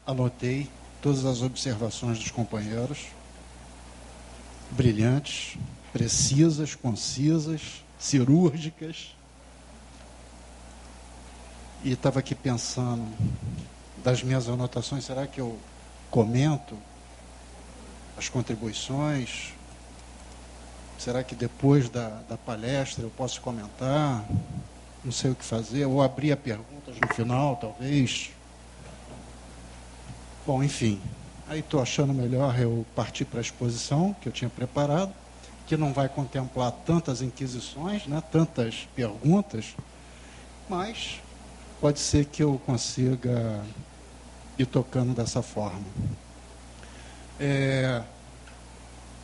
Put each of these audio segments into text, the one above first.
anotei todas as observações dos companheiros, brilhantes, precisas, concisas, cirúrgicas, e estava aqui pensando das minhas anotações, será que eu comento as contribuições? Será que depois da palestra eu posso comentar? Não sei o que fazer, ou abrir a perguntas no final, talvez. Bom, enfim, aí estou achando melhor eu partir para a exposição que eu tinha preparado, que não vai contemplar tantas inquisições, né, tantas perguntas, mas pode ser que eu consiga ir tocando dessa forma.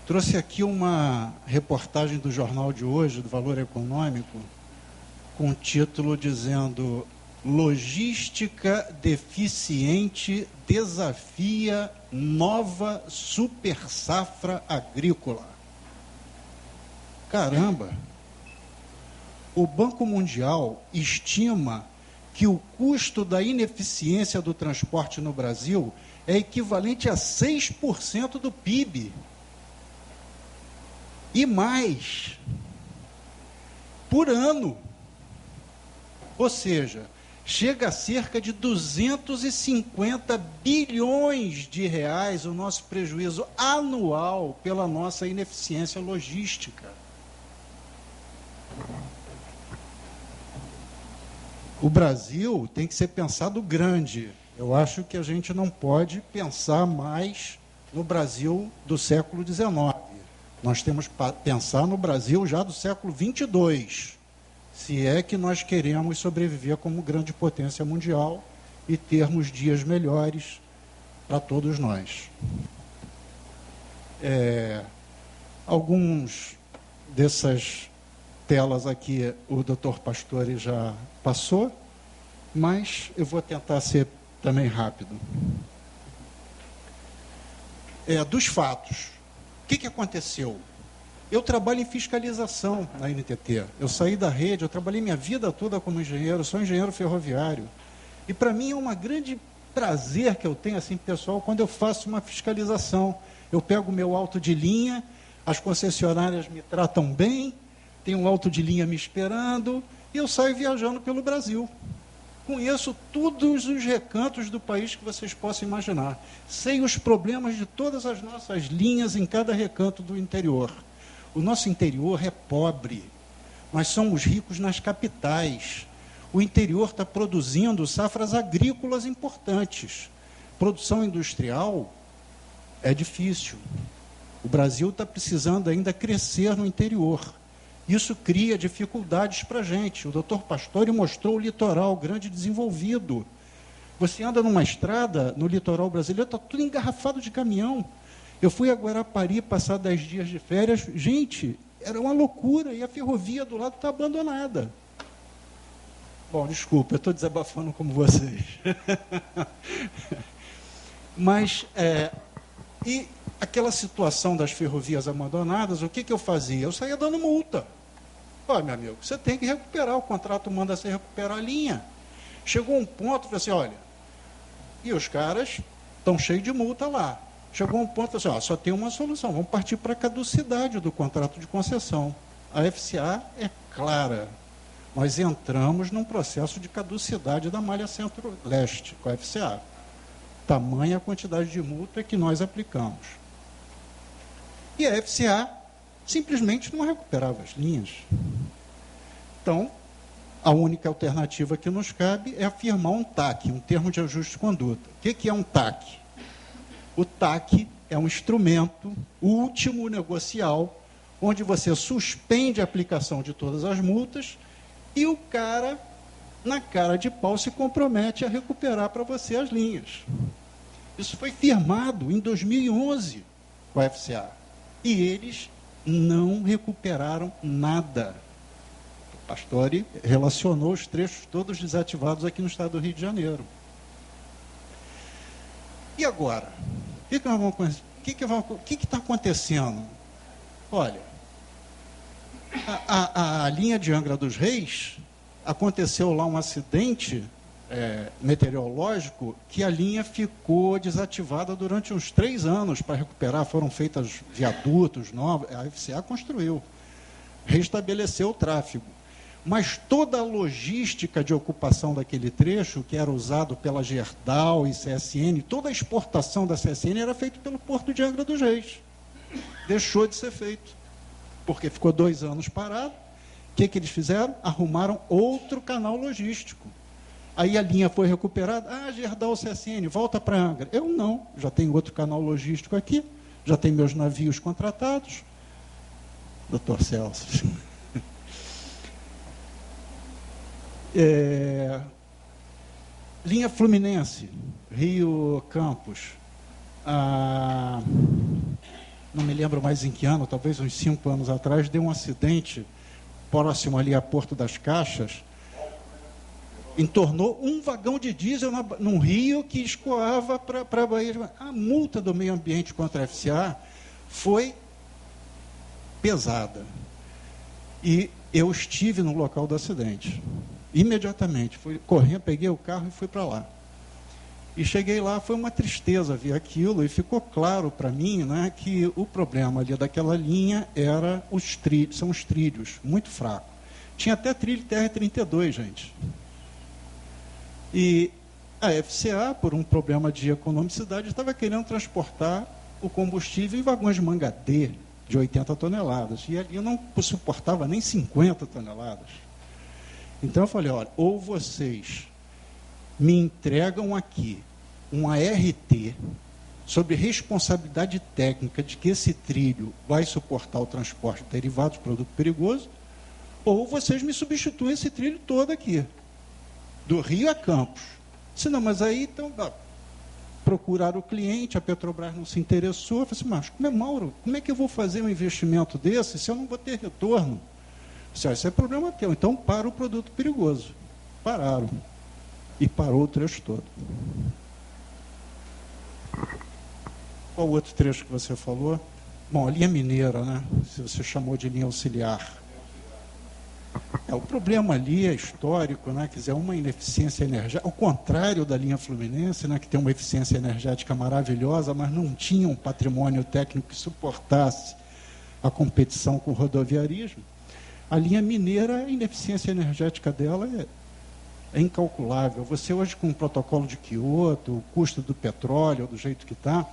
Trouxe aqui uma reportagem do jornal de hoje, do Valor Econômico, com um título dizendo: logística deficiente desafia nova super safra agrícola. Caramba! O Banco Mundial estima que o custo da ineficiência do transporte no Brasil é equivalente a 6% do PIB. E mais, por ano. Ou seja, chega a cerca de 250 bilhões de reais o nosso prejuízo anual pela nossa ineficiência logística. O Brasil tem que ser pensado grande. Eu acho que a gente não pode pensar mais no Brasil do século XIX. Nós temos que pensar no Brasil já do século XXII, se é que nós queremos sobreviver como grande potência mundial e termos dias melhores para todos nós. Alguns dessas telas aqui o Dr. Pastore já passou, mas eu vou tentar ser também rápido. Dos fatos. O que aconteceu? Eu trabalho em fiscalização na NTT. Eu saí da rede, eu trabalhei minha vida toda como engenheiro, sou engenheiro ferroviário. E para mim é um grande prazer que eu tenho, assim, pessoal, quando eu faço uma fiscalização. Eu pego o meu auto de linha, as concessionárias me tratam bem, tem um auto de linha me esperando, e eu saio viajando pelo Brasil. Conheço todos os recantos do país que vocês possam imaginar. Sei os problemas de todas as nossas linhas em cada recanto do interior. O nosso interior é pobre. Nós somos ricos nas capitais. O interior está produzindo safras agrícolas importantes. Produção industrial é difícil. O Brasil está precisando ainda crescer no interior. Isso cria dificuldades para a gente. O doutor Pastore mostrou o litoral grande desenvolvido. Você anda numa estrada no litoral brasileiro, está tudo engarrafado de caminhão. Eu fui a Guarapari passar 10 dias de férias. Gente, era uma loucura. E a ferrovia do lado está abandonada. Bom, desculpa, eu estou desabafando como vocês. Mas, e aquela situação das ferrovias abandonadas, o que eu fazia? Eu saía dando multa. Olha, meu amigo, você tem que recuperar, o contrato manda você recuperar a linha. Chegou um ponto, eu falei assim, olha, e os caras estão cheios de multa lá. Chegou um ponto, eu falei assim, só tem uma solução, vamos partir para a caducidade do contrato de concessão. A FCA é clara. Nós entramos num processo de caducidade da malha centro-leste com a FCA. Tamanha a quantidade de multa que nós aplicamos. E a FCA simplesmente não recuperava as linhas. Então, a única alternativa que nos cabe é afirmar um TAC, um termo de ajuste de conduta. O que é um TAC? O TAC é um instrumento último negocial, onde você suspende a aplicação de todas as multas e o cara, na cara de pau, se compromete a recuperar para você as linhas. Isso foi firmado em 2011 com a FCA. E eles não recuperaram nada. O Pastore relacionou os trechos todos desativados aqui no estado do Rio de Janeiro. E agora? O que está acontecendo? Olha, a linha de Angra dos Reis, aconteceu lá um acidente meteorológico, que a linha ficou desativada durante uns 3 anos para recuperar. Foram feitos viadutos novos, a FCA construiu, restabeleceu o tráfego. Mas toda a logística de ocupação daquele trecho, que era usado pela Gerdau e CSN, toda a exportação da CSN era feita pelo Porto de Angra dos Reis. Deixou de ser feito, porque ficou 2 anos parado. O que eles fizeram? Arrumaram outro canal logístico. Aí a linha foi recuperada. Gerdau, CSN, volta para Angra. Eu não, já tenho outro canal logístico aqui, já tenho meus navios contratados. Doutor Celso. Linha Fluminense, Rio Campos. Não me lembro mais em que ano, talvez uns 5 anos atrás, deu um acidente próximo ali a Porto das Caixas, entornou um vagão de diesel num rio que escoava para a Bahia. A multa do meio ambiente contra a FCA foi pesada. E eu estive no local do acidente. Imediatamente, fui correndo, peguei o carro e fui para lá. E cheguei lá, foi uma tristeza ver aquilo, e ficou claro para mim, né, que o problema ali daquela linha era são os trilhos, muito fraco. Tinha até trilho TR-32, gente. E a FCA, por um problema de economicidade, estava querendo transportar o combustível em vagões de manga D, de 80 toneladas. E ali não suportava nem 50 toneladas. Então eu falei, olha, ou vocês me entregam aqui um ART sobre responsabilidade técnica de que esse trilho vai suportar o transporte de derivados de produto perigoso, ou vocês me substituem esse trilho todo aqui, do Rio a Campos. Se não, mas aí, então, procuraram o cliente, a Petrobras não se interessou. Eu falei assim, mas, Mauro, como é que eu vou fazer um investimento desse se eu não vou ter retorno? Isso é problema teu, então para o produto perigoso. Pararam. E parou o trecho todo. Qual outro trecho que você falou? Bom, a linha mineira, né? Se você chamou de linha auxiliar. O problema ali é histórico, né? Quer dizer, uma ineficiência energética, ao contrário da linha Fluminense, né? Que tem uma eficiência energética maravilhosa, mas não tinha um patrimônio técnico que suportasse a competição com o rodoviarismo. A linha mineira, a ineficiência energética dela é incalculável. Você hoje, com o protocolo de Kyoto, o custo do petróleo, do jeito que está,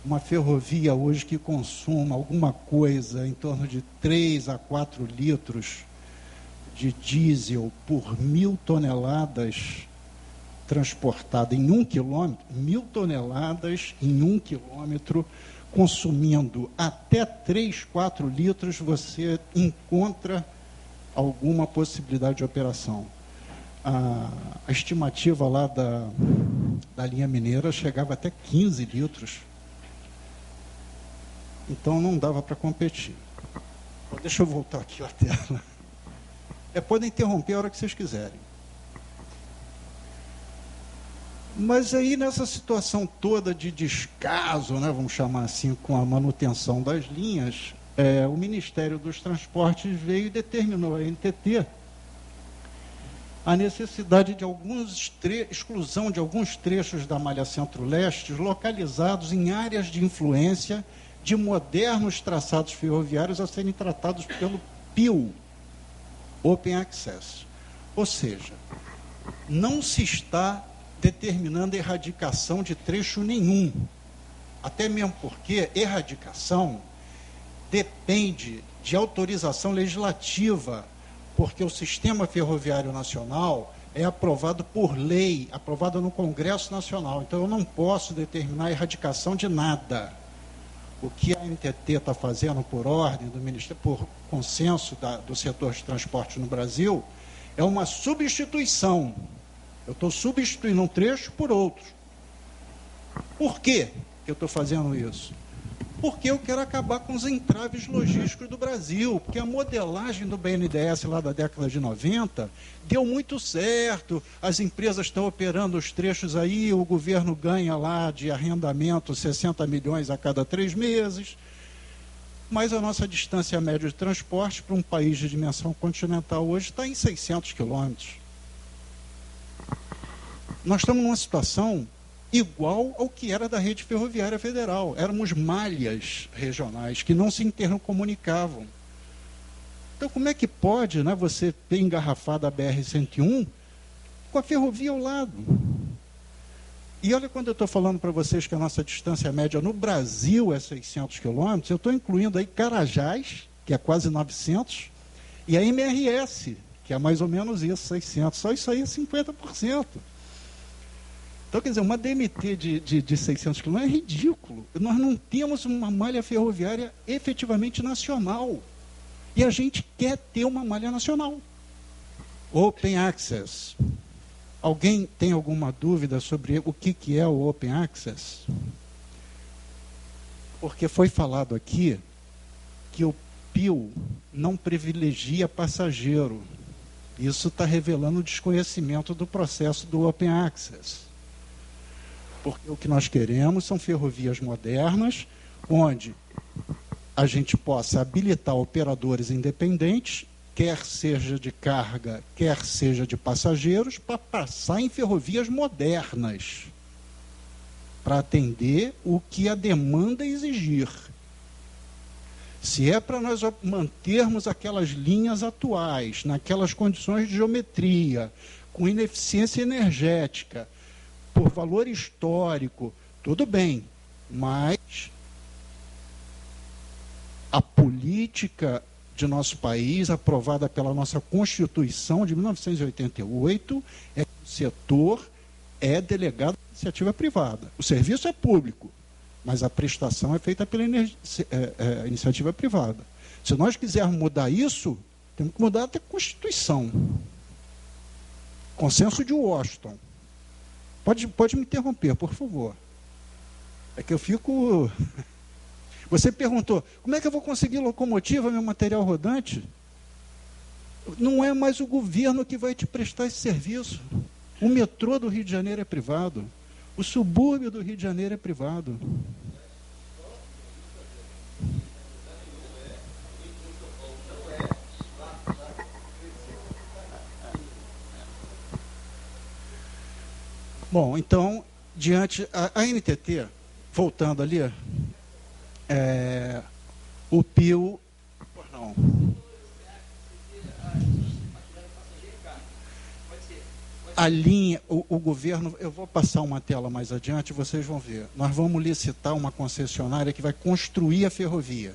uma ferrovia hoje que consuma alguma coisa em torno de 3 a 4 litros de diesel por 1.000 toneladas transportada em 1 quilômetro, 1.000 toneladas em 1 quilômetro, consumindo até 3, 4 litros, você encontra alguma possibilidade de operação. A estimativa lá da linha mineira chegava até 15 litros. Então não dava para competir. Deixa eu voltar aqui a tela. Podem interromper a hora que vocês quiserem. Mas aí, nessa situação toda de descaso, né, vamos chamar assim, com a manutenção das linhas, o Ministério dos Transportes veio e determinou à NTT a necessidade de exclusão de alguns trechos da malha centro-leste localizados em áreas de influência de modernos traçados ferroviários a serem tratados pelo PIL, Open Access. Ou seja, não se está determinando erradicação de trecho nenhum, até mesmo porque erradicação depende de autorização legislativa, porque o Sistema Ferroviário Nacional é aprovado por lei, aprovado no Congresso Nacional. Então, eu não posso determinar a erradicação de nada. O que a NTT está fazendo por ordem do Ministério, por consenso do setor de transporte no Brasil, é uma substituição. Eu estou substituindo um trecho por outro. Por quê que eu estou fazendo isso? Porque eu quero acabar com os entraves logísticos do Brasil, porque a modelagem do BNDES lá da década de 90 deu muito certo, as empresas estão operando os trechos aí, o governo ganha lá de arrendamento 60 milhões a cada 3 meses. mas a nossa distância média de transporte para um país de dimensão continental hoje está em 600 quilômetros. Nós estamos numa situação igual ao que era da rede ferroviária federal. Éramos malhas regionais que não se intercomunicavam. Então, como é que pode, né, você ter engarrafado a BR-101 com a ferrovia ao lado? E olha, quando eu estou falando para vocês que a nossa distância média no Brasil é 600 quilômetros, eu estou incluindo aí Carajás, que é quase 900, e a MRS, que é mais ou menos isso, 600. Só isso aí é 50%. Então, quer dizer, uma DMT de 600 quilômetros é ridículo. Nós não temos uma malha ferroviária efetivamente nacional. E a gente quer ter uma malha nacional. Open Access. Alguém tem alguma dúvida sobre o que é o Open Access? Porque foi falado aqui que o PIL não privilegia passageiro. Isso está revelando o desconhecimento do processo do Open Access. Porque o que nós queremos são ferrovias modernas, onde a gente possa habilitar operadores independentes, quer seja de carga, quer seja de passageiros, para passar em ferrovias modernas, para atender o que a demanda exigir. Se é para nós mantermos aquelas linhas atuais, naquelas condições de geometria, com ineficiência energética, por valor histórico, tudo bem, mas a política de nosso país, aprovada pela nossa Constituição de 1988, é que o setor é delegado à iniciativa privada. O serviço é público, mas a prestação é feita pela iniciativa privada. Se nós quisermos mudar isso, temos que mudar até a Constituição. Consenso de Washington. Pode me interromper, por favor. É que eu fico... Você perguntou, como é que eu vou conseguir locomotiva, meu material rodante? Não é mais o governo que vai te prestar esse serviço. O metrô do Rio de Janeiro é privado. O subúrbio do Rio de Janeiro é privado. Bom, então, diante... A NTT, voltando ali... o PIL... Não. A linha, o governo... Eu vou passar uma tela mais adiante, vocês vão ver. Nós vamos licitar uma concessionária que vai construir a ferrovia.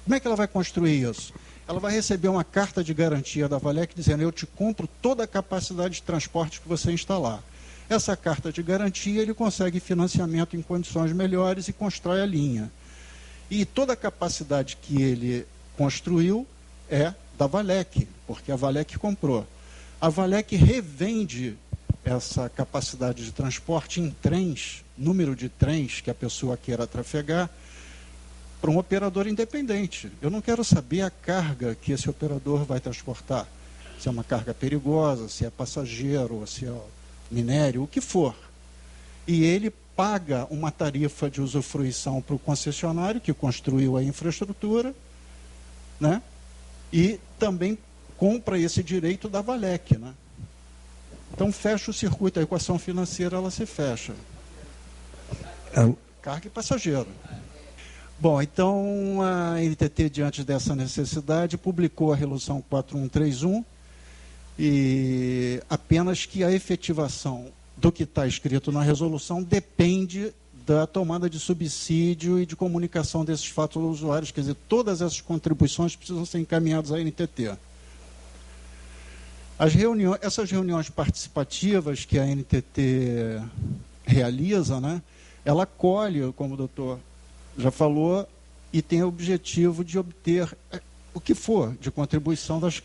Como é que ela vai construir isso? Ela vai receber uma carta de garantia da Valec dizendo, eu te compro toda a capacidade de transporte que você instalar. Essa carta de garantia, ele consegue financiamento em condições melhores e constrói a linha. E toda a capacidade que ele construiu é da Valec, porque a Valec comprou. A Valec revende essa capacidade de transporte em trens, número de trens que a pessoa queira trafegar, para um operador independente. Eu não quero saber a carga que esse operador vai transportar. Se é uma carga perigosa, se é passageiro, se é minério, o que for. E ele paga uma tarifa de usufruição para o concessionário que construiu a infraestrutura, né? E também compra esse direito da Valec, né? Então fecha o circuito, a equação financeira ela se fecha. Carga e passageiro. Bom, então a NTT, diante dessa necessidade, publicou a Resolução 4131 e apenas que a efetivação do que está escrito na resolução depende da tomada de subsídio e de comunicação desses fatos aos usuários. Quer dizer, todas essas contribuições precisam ser encaminhadas à NTT. Essas reuniões participativas que a NTT realiza, né, ela colhe, como o doutor já falou, e tem o objetivo de obter o que for de contribuição das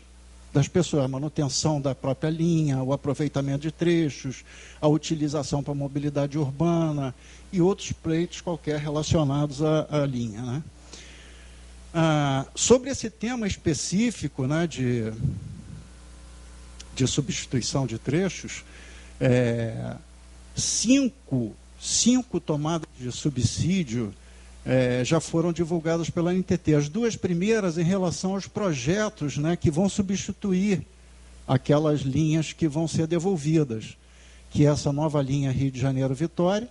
pessoas, a manutenção da própria linha, o aproveitamento de trechos, a utilização para a mobilidade urbana e outros pleitos qualquer relacionados à linha, né? Sobre esse tema específico, né, de substituição de trechos, cinco tomadas de subsídio já foram divulgadas pela NTT. As duas primeiras em relação aos projetos, né, que vão substituir aquelas linhas que vão ser devolvidas, que é essa nova linha Rio de Janeiro-Vitória.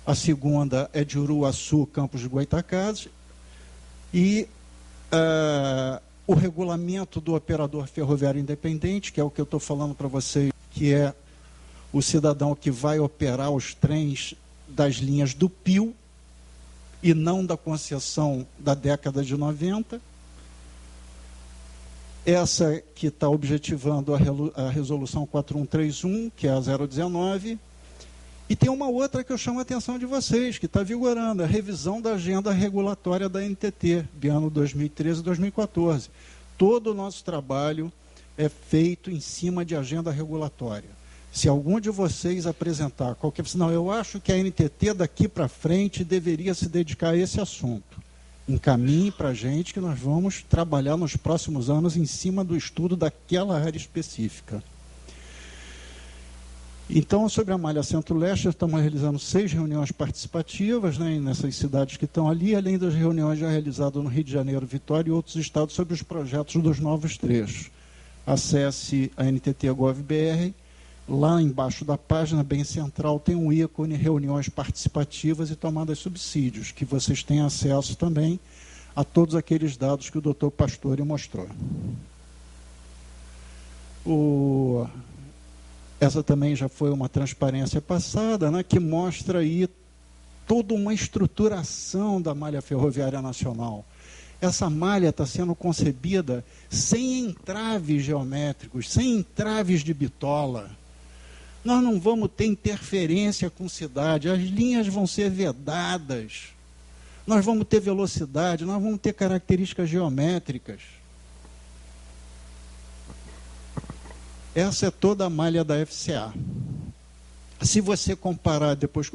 A segunda é de Uruaçu, Campos de Goytacazes, e o regulamento do operador ferroviário independente, que é o que eu estou falando para vocês, que é o cidadão que vai operar os trens das linhas do PIL e não da concessão da década de 90. Essa que está objetivando a resolução 4131, que é a 019. E tem uma outra que eu chamo a atenção de vocês, que está vigorando, a revisão da agenda regulatória da NTT, de ano 2013 e 2014. Todo o nosso trabalho é feito em cima de agenda regulatória. Se algum de vocês apresentar qualquer... Não, eu acho que a NTT daqui para frente deveria se dedicar a esse assunto. Encaminhe para a gente que nós vamos trabalhar nos próximos anos em cima do estudo daquela área específica. Então, sobre a malha Centro-Leste, estamos realizando 6 reuniões participativas, né, nessas cidades que estão ali, além das reuniões já realizadas no Rio de Janeiro, Vitória e outros estados sobre os projetos dos novos trechos. Acesse a NTT Gov.br. Lá embaixo da página, bem central, tem um ícone, reuniões participativas e tomadas de subsídios, que vocês têm acesso também a todos aqueles dados que o doutor Pastore mostrou. Essa também já foi uma transparência passada, né, que mostra aí toda uma estruturação da malha ferroviária nacional. Essa malha está sendo concebida sem entraves geométricos, sem entraves de bitola. Nós não vamos ter interferência com cidade, as linhas vão ser vedadas, nós vamos ter velocidade, nós vamos ter características geométricas. Essa é toda a malha da FCA. Se você comparar, depois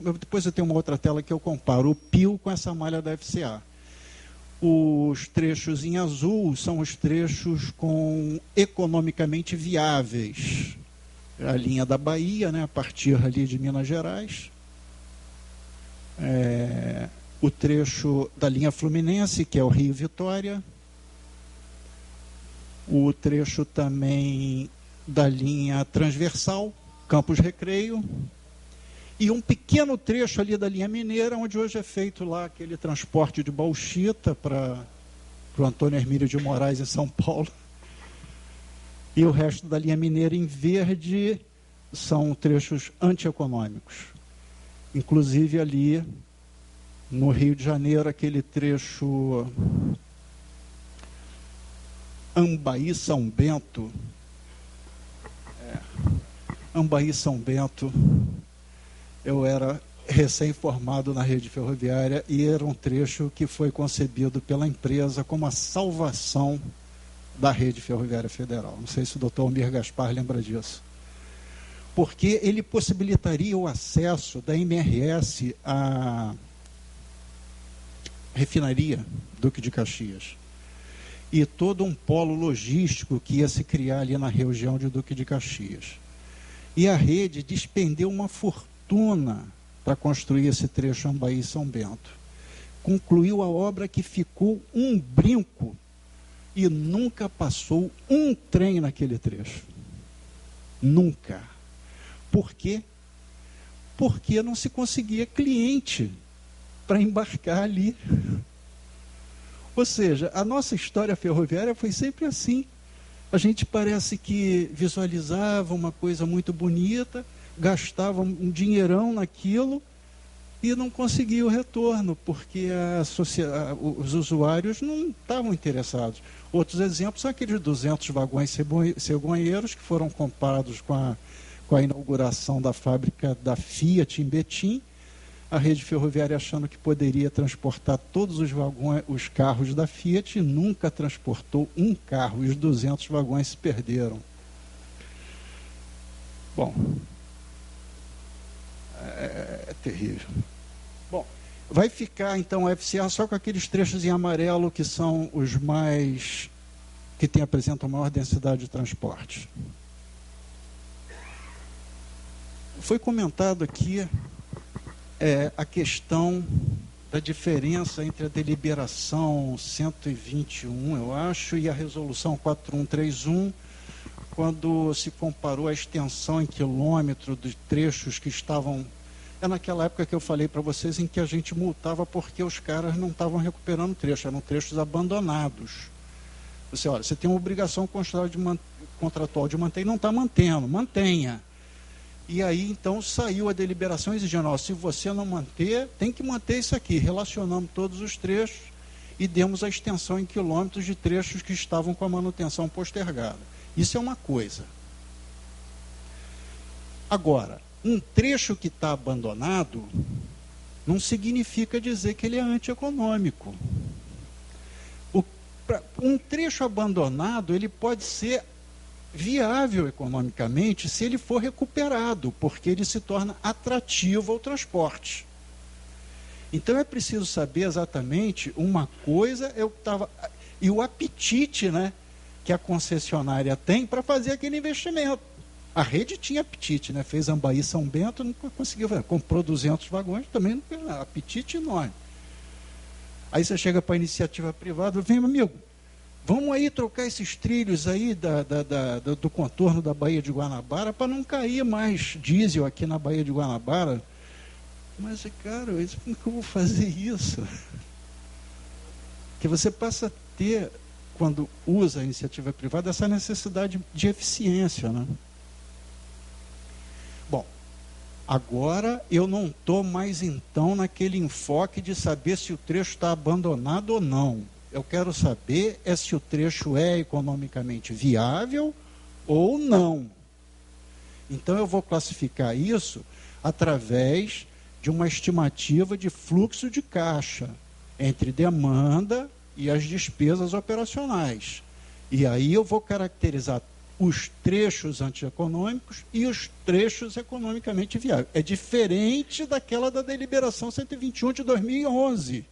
eu tenho uma outra tela que eu comparo o PIL com essa malha da FCA. Os trechos em azul são os trechos economicamente viáveis. A linha da Bahia, né, a partir ali de Minas Gerais. O trecho da linha Fluminense, que é o Rio-Vitória. O trecho também da linha transversal, Campos Recreio. E um pequeno trecho ali da linha mineira, onde hoje é feito lá aquele transporte de bauxita para o Antônio Hermílio de Moraes, em São Paulo. E o resto da linha mineira em verde são trechos antieconômicos. Inclusive ali no Rio de Janeiro, aquele trecho Ambaí-São Bento. Ambaí-São Bento, eu era recém-formado na rede ferroviária e era um trecho que foi concebido pela empresa como a salvação da rede ferroviária federal. Não sei se o doutor Almir Gaspar lembra disso. Porque ele possibilitaria o acesso da MRS à refinaria Duque de Caxias. E todo um polo logístico que ia se criar ali na região de Duque de Caxias. E a rede despendeu uma fortuna para construir esse trecho Ambaí-São Bento. Concluiu a obra que ficou um brinco e nunca passou um trem naquele trecho. Nunca. Por quê? Porque não se conseguia cliente para embarcar ali. Ou seja, a nossa história ferroviária foi sempre assim. A gente parece que visualizava uma coisa muito bonita, gastava um dinheirão naquilo e não conseguia o retorno, porque os usuários não estavam interessados. Outros exemplos são aqueles 200 vagões cegonheiros que foram comprados com a inauguração da fábrica da Fiat em Betim, a rede ferroviária achando que poderia transportar todos os carros da Fiat e nunca transportou um carro, e os 200 vagões se perderam. Bom, é terrível. Bom, vai ficar então a FCA só com aqueles trechos em amarelo que são os mais, que apresentam maior densidade de transporte. Foi comentado aqui a questão da diferença entre a deliberação 121, eu acho, e a resolução 4131, quando se comparou a extensão em quilômetro dos trechos que estavam... É naquela época que eu falei para vocês em que a gente multava porque os caras não estavam recuperando trechos, eram trechos abandonados. Você, olha, você tem uma obrigação contratual de manter e não está mantendo, mantenha. E aí, então, saiu a deliberação exigindo, ó, se você não manter, tem que manter isso aqui. Relacionamos todos os trechos e demos a extensão em quilômetros de trechos que estavam com a manutenção postergada. Isso é uma coisa. Agora, um trecho que está abandonado não significa dizer que ele é antieconômico. Um trecho abandonado, ele pode ser viável economicamente se ele for recuperado, porque ele se torna atrativo ao transporte. Então é preciso saber exatamente uma coisa, e o apetite, né, que a concessionária tem para fazer aquele investimento. A rede tinha apetite, né, fez Ambaí São Bento, não conseguiu fazer, comprou 200 vagões, também não tem apetite enorme. Aí você chega para a iniciativa privada, vem, meu amigo, vamos aí trocar esses trilhos aí do contorno da Baía de Guanabara para não cair mais diesel aqui na Baía de Guanabara. Mas, cara, como que eu vou fazer isso? Que você passa a ter, quando usa a iniciativa privada, essa necessidade de eficiência, né? Bom, agora eu não estou mais, então, naquele enfoque de saber se o trecho está abandonado ou não. Eu quero saber se o trecho é economicamente viável ou não. Então, eu vou classificar isso através de uma estimativa de fluxo de caixa entre demanda e as despesas operacionais. E aí eu vou caracterizar os trechos antieconômicos e os trechos economicamente viáveis. É diferente daquela da deliberação 121 de 2011.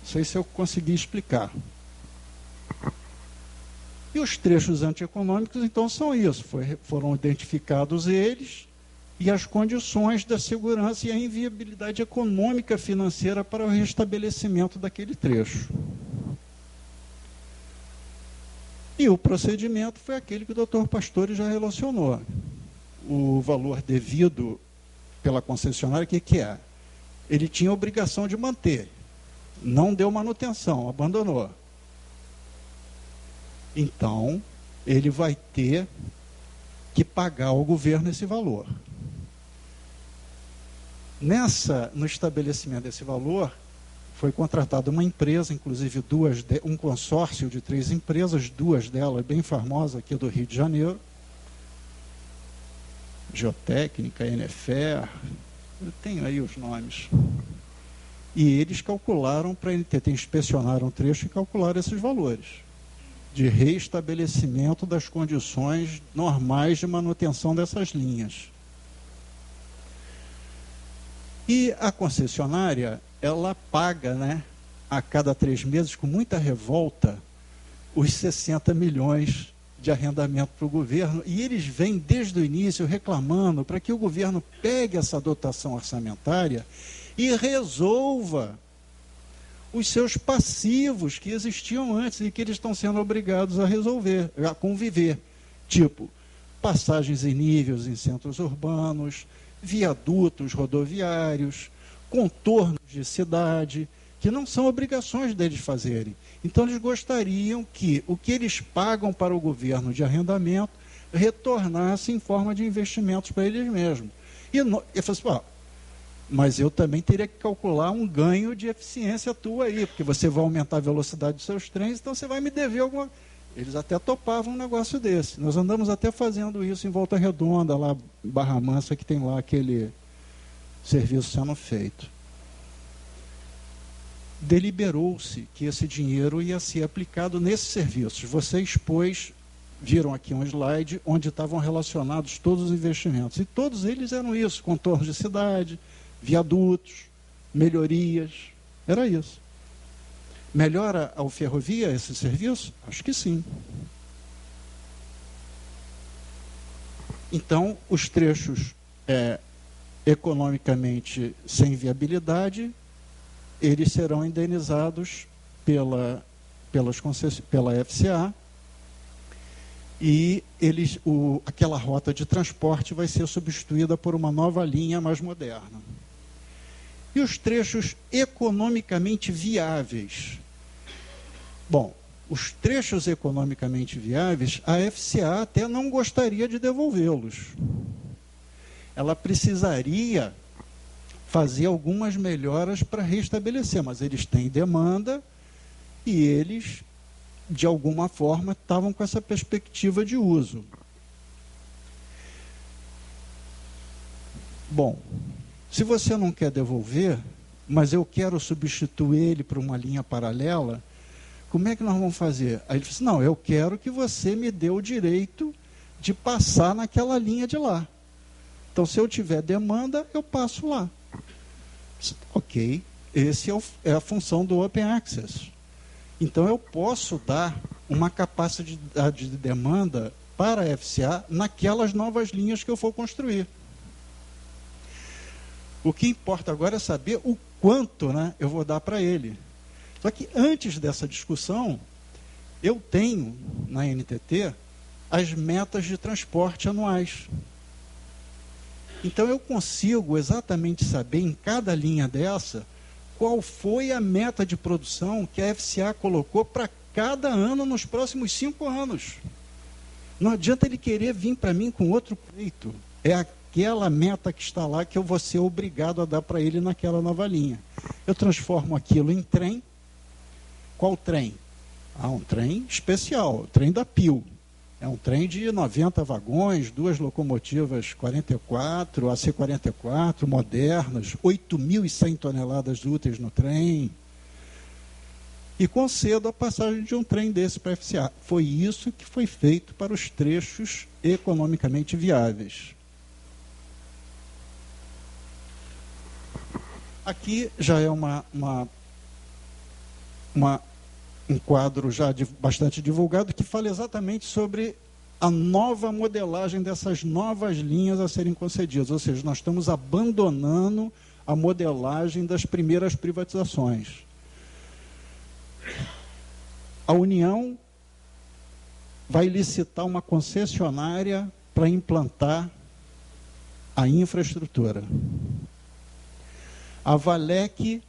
Não sei se eu consegui explicar. E os trechos antieconômicos, então, são isso. Foram identificados eles e as condições da segurança e a inviabilidade econômica financeira para o restabelecimento daquele trecho. E o procedimento foi aquele que o doutor Pastore já relacionou. O valor devido pela concessionária, o que é? Ele tinha a obrigação de manter. Não deu manutenção, abandonou. Então, ele vai ter que pagar ao governo esse valor. No estabelecimento desse valor, foi contratada uma empresa, inclusive um consórcio de 3 empresas, 2 delas bem famosas aqui do Rio de Janeiro, Geotécnica, Enefer, eu tenho aí os nomes. E eles calcularam para a NTT, inspecionaram o trecho e calcularam esses valores de reestabelecimento das condições normais de manutenção dessas linhas. E a concessionária, ela paga, né, a cada 3 meses, com muita revolta, os 60 milhões de arrendamento para o governo, e eles vêm desde o início reclamando para que o governo pegue essa dotação orçamentária e resolva os seus passivos que existiam antes e que eles estão sendo obrigados a resolver, a conviver. Tipo, passagens em níveis em centros urbanos, viadutos rodoviários, contornos de cidade, que não são obrigações deles fazerem. Então, eles gostariam que o que eles pagam para o governo de arrendamento retornasse em forma de investimentos para eles mesmos. E eu falei assim, mas eu também teria que calcular um ganho de eficiência tua aí, porque você vai aumentar a velocidade dos seus trens, então você vai me dever alguma... Eles até topavam um negócio desse. Nós andamos até fazendo isso em Volta Redonda, lá em Barra Mansa, que tem lá aquele serviço sendo feito. Deliberou-se que esse dinheiro ia ser aplicado nesses serviços. Vocês, pois, viram aqui um slide onde estavam relacionados todos os investimentos. E todos eles eram isso, contornos de cidade, viadutos, melhorias, era isso. Melhora ao ferrovia esse serviço? Acho que sim. Então, os trechos economicamente sem viabilidade eles serão indenizados pela FCA, e aquela rota de transporte vai ser substituída por uma nova linha mais moderna. E os trechos economicamente viáveis? Bom, os trechos economicamente viáveis, a FCA até não gostaria de devolvê-los. Ela precisaria fazer algumas melhoras para restabelecer, mas eles têm demanda e eles, de alguma forma, estavam com essa perspectiva de uso. Bom, se você não quer devolver, mas eu quero substituir ele por uma linha paralela, como é que nós vamos fazer? Aí ele disse, não, eu quero que você me dê o direito de passar naquela linha de lá. Então, se eu tiver demanda, eu passo lá. Ok, esse é a função do Open Access. Então, eu posso dar uma capacidade de demanda para a FCA naquelas novas linhas que eu for construir. O que importa agora é saber o quanto, né, eu vou dar para ele. Só que antes dessa discussão, eu tenho na NTT as metas de transporte anuais. Então, eu consigo exatamente saber em cada linha dessa qual foi a meta de produção que a FCA colocou para cada ano nos próximos 5 anos. Não adianta ele querer vir para mim com outro pleito. É aquela meta que está lá que eu vou ser obrigado a dar para ele naquela nova linha. Eu transformo aquilo em trem. Qual trem? Um trem especial, o trem da PIL. É um trem de 90 vagões, 2 locomotivas 44, AC-44, modernas, 8.100 toneladas úteis no trem. E concedo a passagem de um trem desse para a FCA. Foi isso que foi feito para os trechos economicamente viáveis. Aqui já é um quadro já bastante divulgado que fala exatamente sobre a nova modelagem dessas novas linhas a serem concedidas. Ou seja, nós estamos abandonando a modelagem das primeiras privatizações. A União vai licitar uma concessionária para implantar a infraestrutura. A Valec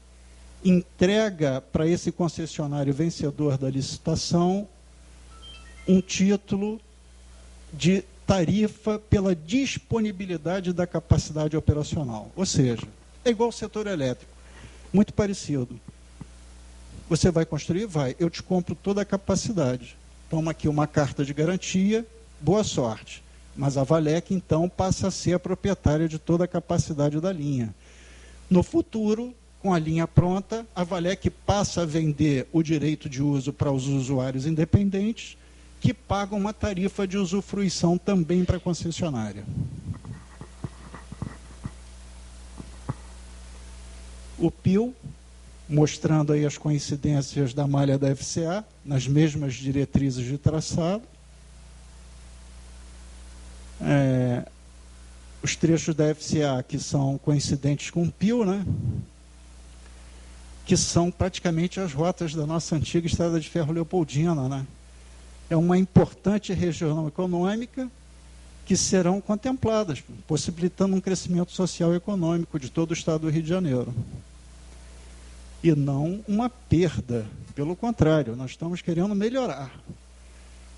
entrega para esse concessionário vencedor da licitação um título de tarifa pela disponibilidade da capacidade operacional. Ou seja, é igual ao setor elétrico, muito parecido. Você vai construir? Vai. Eu te compro toda a capacidade. Toma aqui uma carta de garantia, boa sorte. Mas a Valec, então, passa a ser a proprietária de toda a capacidade da linha. No futuro, com a linha pronta, a Valec passa a vender o direito de uso para os usuários independentes, que pagam uma tarifa de usufruição também para a concessionária. O PIL, mostrando aí as coincidências da malha da FCA, nas mesmas diretrizes de traçado. Os trechos da FCA que são coincidentes com o PIL, né? Que são praticamente as rotas da nossa antiga Estrada de Ferro Leopoldina, né? É uma importante região econômica que serão contempladas, possibilitando um crescimento social e econômico de todo o estado do Rio de Janeiro. E não uma perda, pelo contrário, nós estamos querendo melhorar.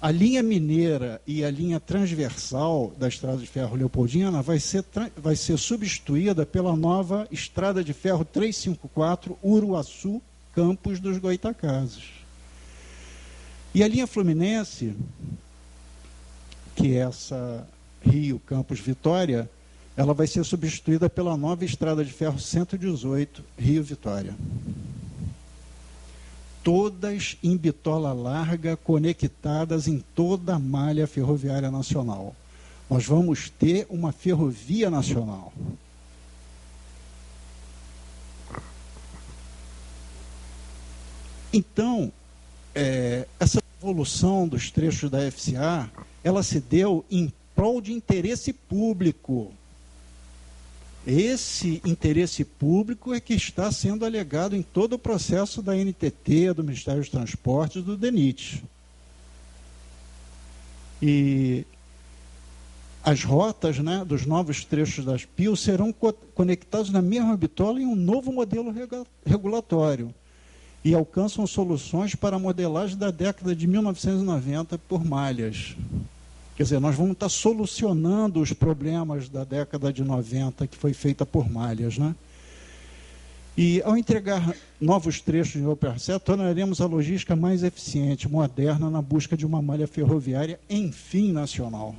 A linha mineira e a linha transversal da Estrada de Ferro Leopoldina vai ser substituída pela nova Estrada de Ferro 354 Uruaçu, Campos dos Goitacazes. E a linha Fluminense, que é essa Rio, Campos, Vitória, ela vai ser substituída pela nova Estrada de Ferro 118, Rio, Vitória. Todas em bitola larga, conectadas em toda a malha ferroviária nacional. Nós vamos ter uma ferrovia nacional. Então, essa evolução dos trechos da FCA, ela se deu em prol de interesse público. Esse interesse público é que está sendo alegado em todo o processo da NTT, do Ministério dos Transportes, do DENIT. E as rotas, né, dos novos trechos das PIL serão conectados na mesma bitola em um novo modelo regulatório e alcançam soluções para a modelagem da década de 1990 por malhas. Quer dizer, nós vamos estar solucionando os problemas da década de 90, que foi feita por malhas, né? E, ao entregar novos trechos de OpenRCE, tornaremos a logística mais eficiente, moderna, na busca de uma malha ferroviária, enfim, nacional.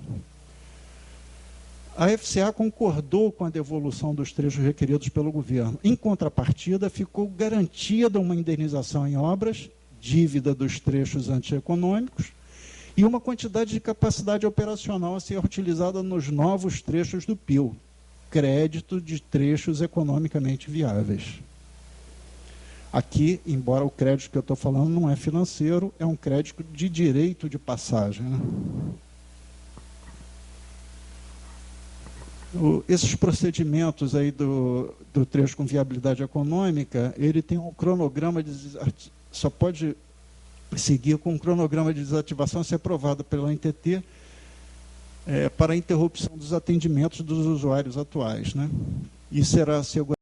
A FCA concordou com a devolução dos trechos requeridos pelo governo. Em contrapartida, ficou garantida uma indenização em obras, dívida dos trechos antieconômicos, e uma quantidade de capacidade operacional a ser utilizada nos novos trechos do PIL, crédito de trechos economicamente viáveis. Aqui, embora o crédito que eu estou falando não é financeiro, é um crédito de direito de passagem, né? Esses procedimentos aí do trecho com viabilidade econômica, ele tem um cronograma só pode seguir com um cronograma de desativação se aprovado pela NTT para a interrupção dos atendimentos dos usuários atuais, né? E será assegurado